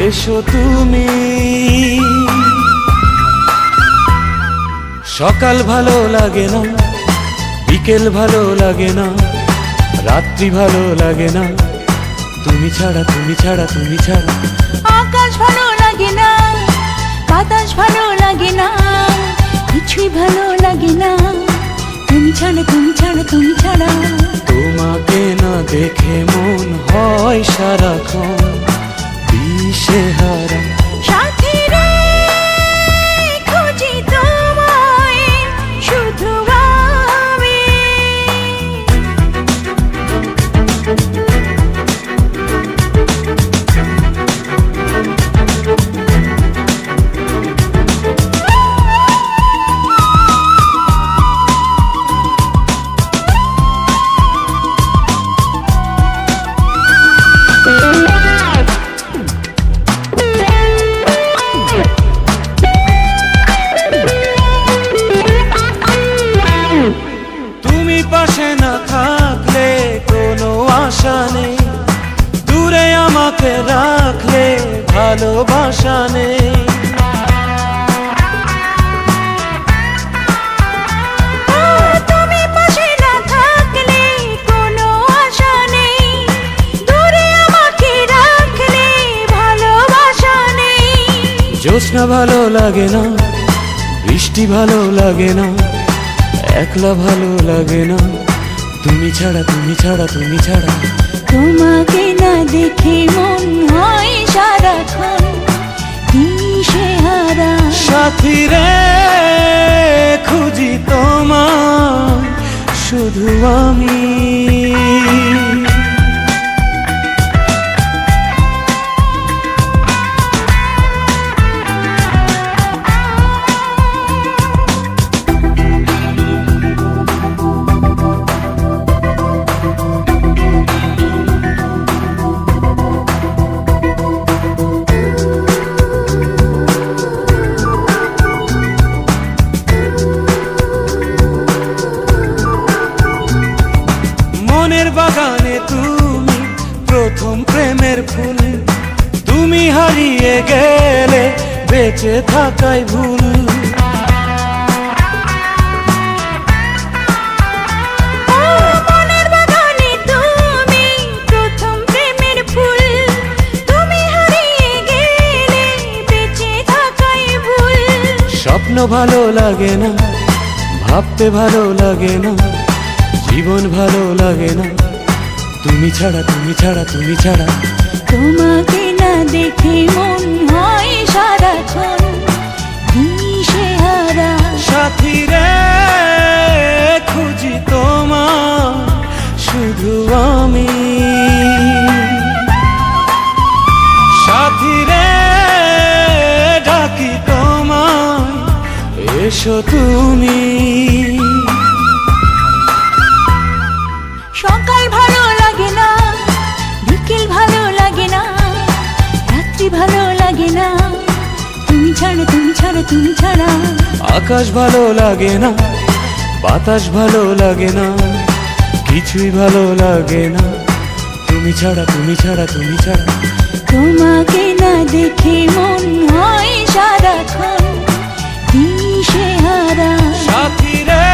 এসো তুমি। সকাল ভালো লাগে না, বিকেল ভালো লাগে না, রাত্রি ভালো লাগে না, তুমি ছাড়া তুমি ছাড়া তুমি ছাড়া। আকাশ ভালো লাগে না, বাতাস ভালো লাগে না, কিছুই ভালো লাগে না, তুমি ছাড়া তুমি ছাড়া তুমি ছাড়া। তোমাকে না দেখে মন হয় সারাক্ষণ দিশেহারা। সাথী রে খুঁজি তোমায় শুধু আমি। পাশে না থাকলে কোনো আশা নেই, দূরে আমাকে রাখলে ভালোবাসা নেই। তুমি পাশে না থাকলে কোনো আশা নেই, দূরে আমাকে রাখলে ভালোবাসা নেই। জ্যোৎস্না ভালো লাগে না, বৃষ্টি ভালো লাগে না, একলা ভালো লাগে না, তুমি ছাড়া তুমি ছাড়া তুমি ছাড়া। তোমাকে না দেখে মন হয় সারাক্ষণ দিশেহারা। সাথী রে খুঁজি তোমায় শুধু আমি। মনের বাগানে তুমি প্রথম প্রেমের ফুল, তুমি হারিয়ে গেলে বেঁচে থাকাই ভুল। মনের বাগানে তুমি প্রথম প্রেমের ফুল, তুমি হারিয়ে গেলে বেঁচে থাকাই ভুল। স্বপ্ন ভালো লাগে না, ভাবতে ভালো লাগে না, জীবন ভালো লাগে না, তুমি ছাড়া তুমি ছাড়া তুমি ছাড়া। তোমাকে না দেখে মন হয় সারাক্ষণ দিশেহারা। সাথী রে খুঁজি তোমায় শুধু আমি। সাথী রে ডাকি তোমায় এসো তুমি। সকাল ভালো লাগে না, বিকেল ভালো লাগে না, রাত্রি ভালো লাগে না, তুমি ছাড়া তুমি ছাড়া তুমি ছাড়া। আকাশ ভালো লাগে না, বাতাস ভালো লাগে না, কিছুই ভালো লাগে না, তুমি ছাড়া তুমি ছাড়া তুমি ছাড়া। তোমাকে না দেখে মন হয় সারাক্ষণ দিশেহারা। সাথী রে